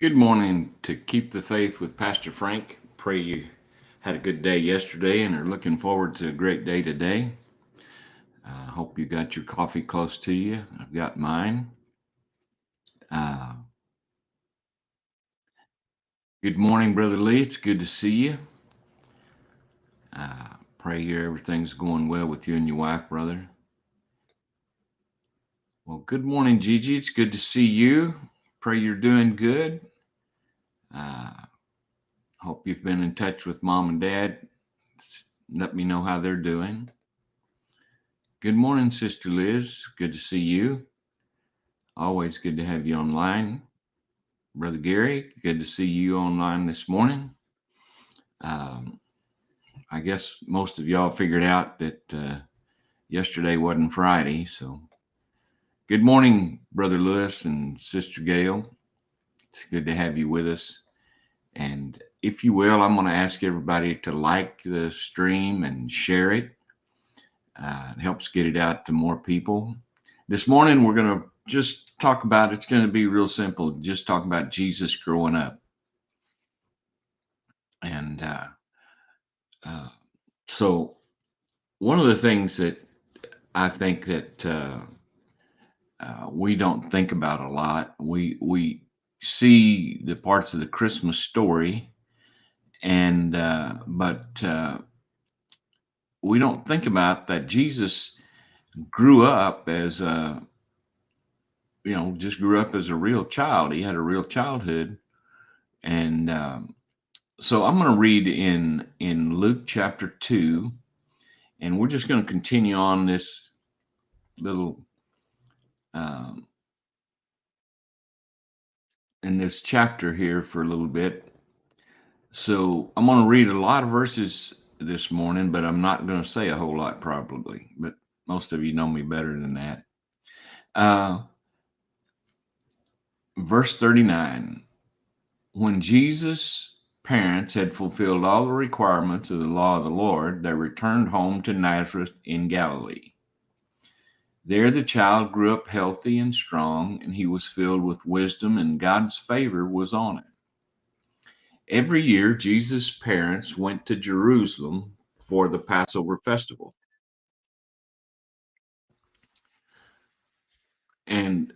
Good morning to Keep the Faith with Pastor Frank. Pray you had a good day yesterday and are looking forward to a great day today. I hope you got your coffee close to you. I've got mine. Uh, Good morning, Brother Lee. It's good to see you. Pray here everything's going well with you and your wife, brother. Well, good morning, Gigi. It's good to see you. Pray you're doing good. Uh, Hope you've been in touch with mom and dad. Let me know how they're doing. Good morning, Sister Liz. Good to see you. Always good to have you online. Brother Gary, good to see you online this morning. Um, I guess most of y'all figured out that yesterday wasn't Friday. So, good morning, Brother Lewis and Sister Gail. It's good to have you with us. And if you will, I'm going to ask everybody to like the stream and share it. It helps get it out to more people. This morning, we're going to just talk about it's going to be real simple, just talk about Jesus growing up. And uh, so, one of the things that I think that we don't think about a lot, we see the parts of the Christmas story, and but we don't think about that Jesus grew up as a just grew up as a real child. He had a real childhood, and so I'm going to read in Luke chapter 2, and we're just going to continue on this little um, in this chapter here for a little bit. So I'm going to read a lot of verses this morning, but I'm not going to say a whole lot probably. But most of you know me better than that. Uh, Verse 39. When Jesus' parents had fulfilled all the requirements of the law of the Lord, they returned home to Nazareth in Galilee. There the child grew up healthy and strong, and he was filled with wisdom, and God's favor was on him. Every year, Jesus' parents went to Jerusalem for the Passover festival. And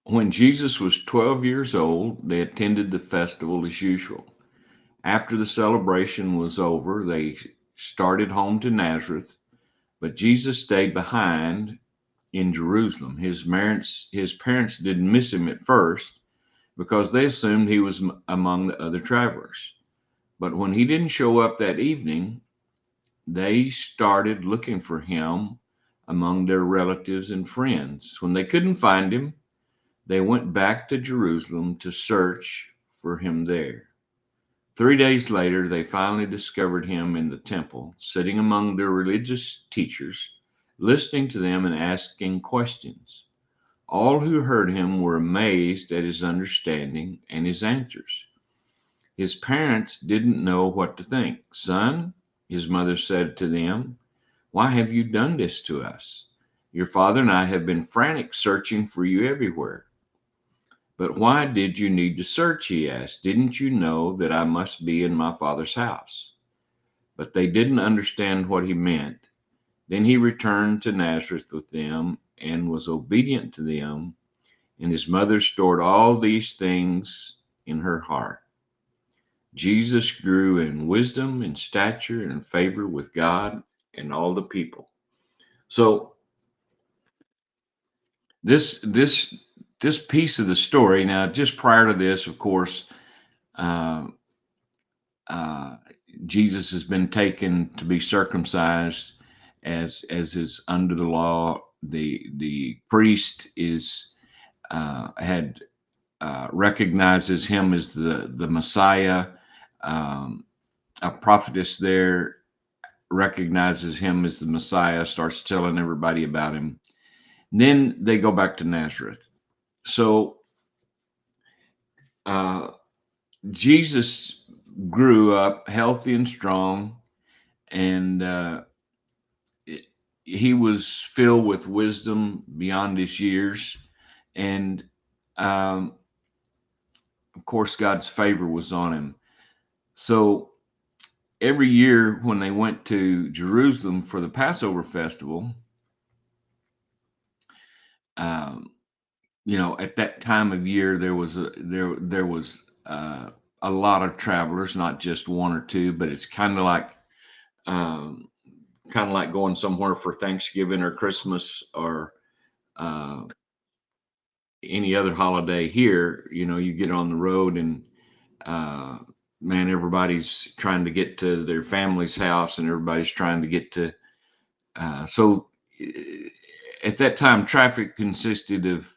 when Jesus was 12 years old, they attended the festival as usual. After the celebration was over, they started home to Nazareth, but Jesus stayed behind in Jerusalem. His parents didn't miss him at first because they assumed he was among the other travelers. But when he didn't show up that evening, they started looking for him among their relatives and friends. When they couldn't find him, they went back to Jerusalem to search for him there. 3 days later, they finally discovered him in the temple, sitting among their religious teachers, listening to them and asking questions. All who heard him were amazed at his understanding and his answers. His parents didn't know what to think. Son, his mother said to them, why have you done this to us? Your father and I have been frantic searching for you everywhere. But why did you need to search? He asked. Didn't you know that I must be in my father's house? But they didn't understand what he meant. Then he returned to Nazareth with them and was obedient to them, and his mother stored all these things in her heart. Jesus grew in wisdom and stature and favor with God and all the people. So this this this piece of the story now, just prior to this, of course, uh, uh, Jesus has been taken to be circumcised as is under the law. The priest is had recognizes him as the Messiah. Um, a prophetess there recognizes him as the Messiah, starts telling everybody about him. Then they go back to Nazareth. So uh, Jesus grew up healthy and strong, and he was filled with wisdom beyond his years, and um, of course, God's favor was on him. So every year when they went to Jerusalem for the Passover festival, um, at that time of year there was a lot of travelers, not just one or two, but it's um, kind of like going somewhere for Thanksgiving or Christmas or uh, any other holiday here. You get on the road and uh, man, everybody's trying to get to their family's house, and everybody's trying to get to. So at that time, traffic consisted of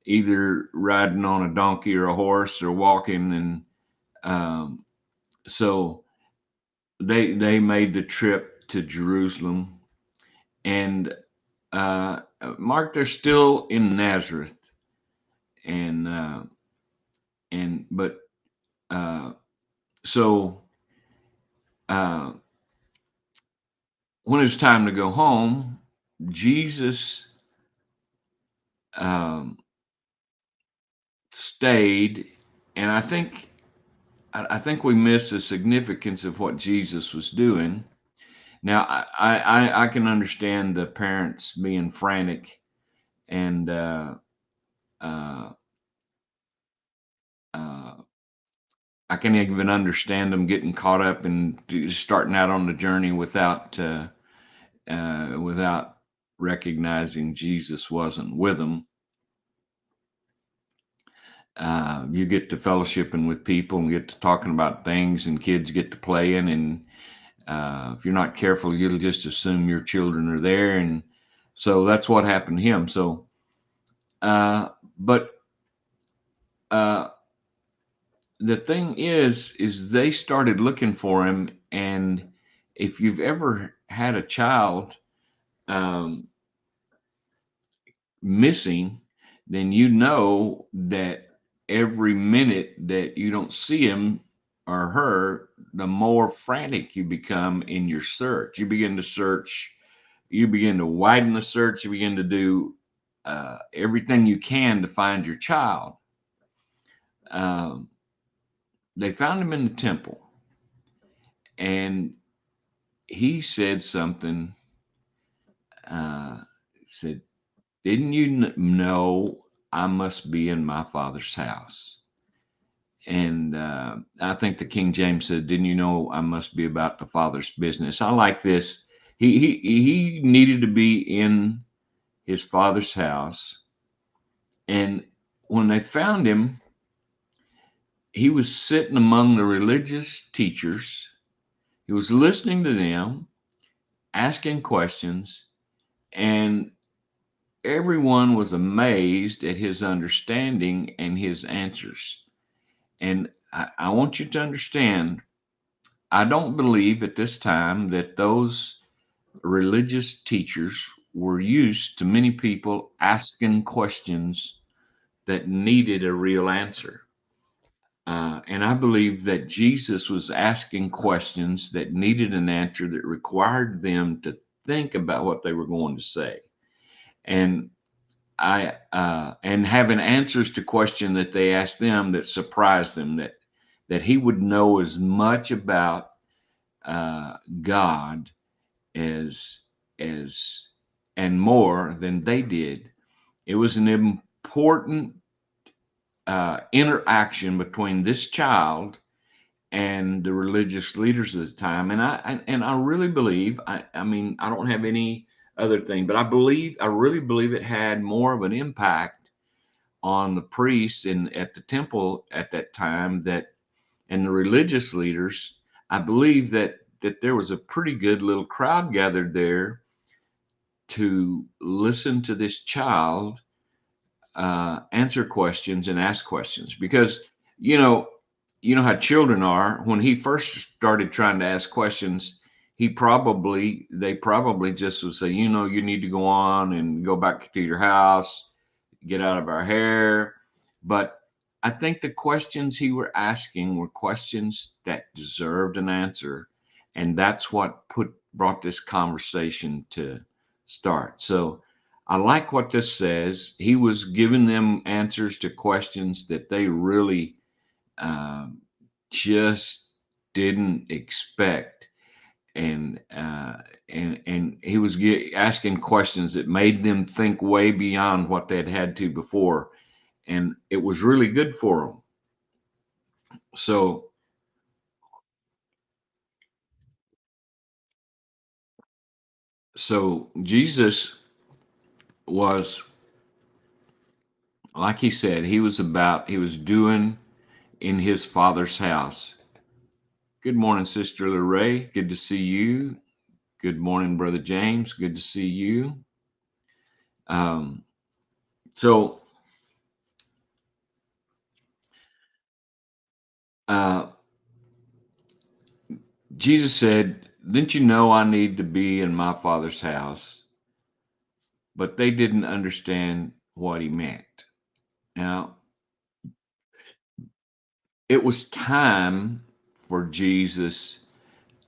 either riding on a donkey or a horse or walking, and um, so they made the trip to Jerusalem. And Mark, they're still in Nazareth, and but uh, so uh, when it's time to go home, Jesus um, stayed, and I think we miss the significance of what Jesus was doing. Now, I can understand the parents being frantic, and uh, uh, I can even understand them getting caught up and starting out on the journey without recognizing Jesus wasn't with them. You get to fellowshipping with people and get to talking about things, and kids get to playing, and if you're not careful, you'll just assume your children are there, and so that's what happened to him. So, but uh, the thing is they started looking for him, and if you've ever had a child um, missing, then you know that every minute that you don't see him or her, the more frantic you become in your search. You begin to search, you begin to widen the search, you begin to do everything you can to find your child. Um, they found him in the temple, and he said something. Uh, said, "Didn't you know I must be in my father's house?" And I think the King James said, "Didn't you know I must be about the Father's business?" I like this. He needed to be in his father's house, and when they found him, he was sitting among the religious teachers. He was listening to them, asking questions, and everyone was amazed at his understanding and his answers. And I want you to understand, I don't believe at this time that those religious teachers were used to many people asking questions that needed a real answer. And I believe that Jesus was asking questions that needed an answer that required them to think about what they were going to say. And and having answers to questions that they asked them that surprised them, that he would know as much about God as as and more than they did. It was an important interaction between this child and the religious leaders at the time. And I really believe, I mean, I don't have any other thing, but I really believe it had more of an impact on the priests at the temple at that time, that and the religious leaders. I believe that there was a pretty good little crowd gathered there to listen to this child answer questions and ask questions, because you know how children are. When he first started trying to ask questions, they probably just would say, you need to go on and go back to your house, get out of our hair. But I think the questions he were asking were questions that deserved an answer, and that's what brought this conversation start. So I like what this says. He was giving them answers to questions that they really um, just didn't expect, and he was asking questions that made them think way beyond what they'd had to before, and it was really good for them. So Jesus was, like he said, he was doing in his Father's house. Good morning, Sister Lorraine. Good to see you. Good morning, Brother James. Good to see you. Um, so uh, Jesus said, "Didn't you know I need to be in my Father's house?" But they didn't understand what he meant. Now, it was time for Jesus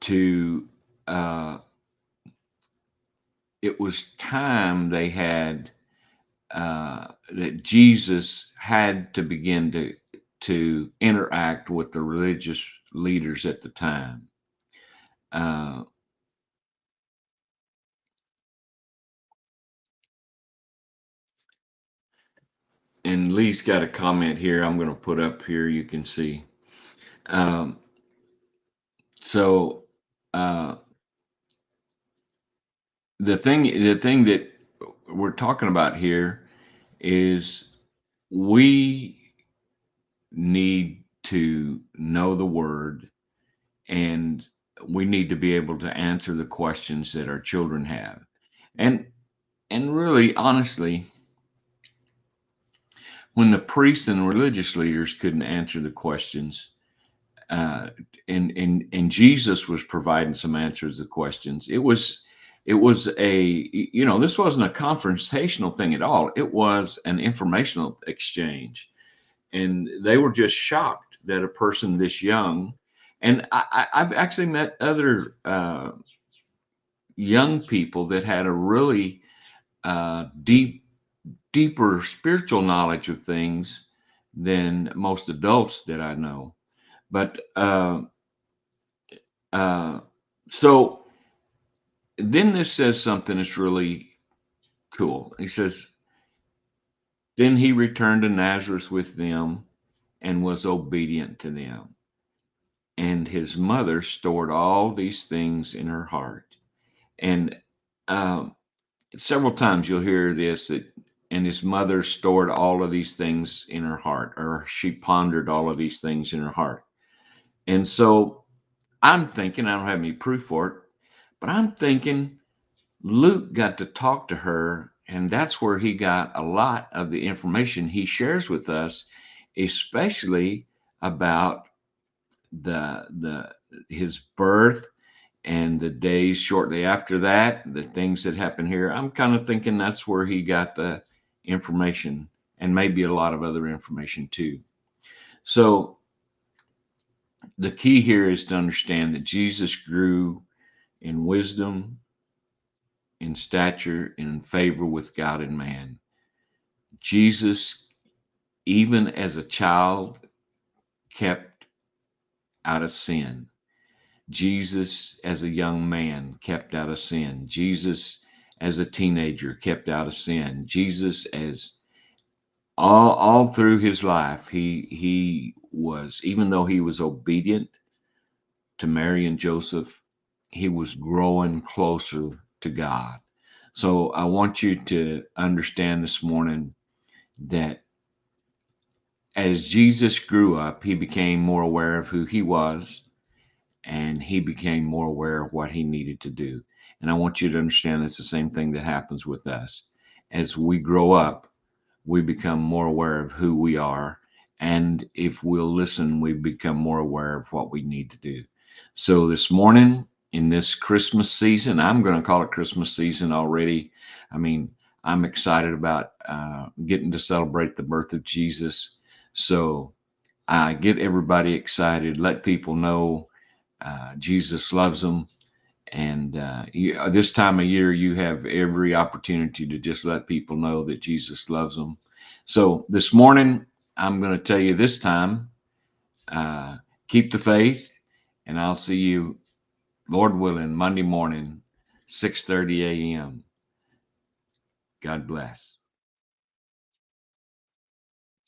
to, uh, it was time they had, that Jesus had to begin to interact with the religious leaders at the time. Uh, and Lee's got a comment here I'm going to put up here. You can see. Um, so uh, the thing that we're talking about here is we need to know the word, and we need to be able to answer the questions that our children have. And really, honestly, when the priests and religious leaders couldn't answer the questions, uh, and Jesus was providing some answers to questions, it was a, this wasn't a confrontational thing at all. It was an informational exchange, and they were just shocked that a person this young, and I've actually met other young people that had a really deeper spiritual knowledge of things than most adults that I know. But uh, so then this says something that's really cool. He says, "Then he returned to Nazareth with them and was obedient to them. And his mother stored all these things in her heart." And um, several times you'll hear this, that, and his mother stored all of these things in her heart, or she pondered all of these things in her heart. And so I'm thinking, I don't have any proof for it, but I'm thinking Luke got to talk to her, and that's where he got a lot of the information he shares with us, especially about the his birth and the days shortly after that, the things that happened here. I'm kind of thinking that's where he got the information, and maybe a lot of other information too. So the key here is to understand that Jesus grew in wisdom, in stature, and in favor with God and man. Jesus, even as a child, kept out of sin. Jesus, as a young man, kept out of sin. Jesus, as a teenager, kept out of sin. Jesus, as all through his life, he was, even though he was obedient to Mary and Joseph, he was growing closer to God. So I want you to understand this morning that as Jesus grew up, he became more aware of who he was, and he became more aware of what he needed to do. And I want you to understand that's the same thing that happens with us. As we grow up, we become more aware of who we are. And if we'll listen, we become more aware of what we need to do. So this morning, in this Christmas season, I'm going to call it Christmas season already. I mean, I'm excited about getting to celebrate the birth of Jesus. So get everybody excited. Let people know Jesus loves them, And this time of year, you have every opportunity to just let people know that Jesus loves them. So this morning, I'm going to tell you this time, uh, keep the faith, and I'll see you, Lord willing, Monday morning, 6:30 a.m. God bless.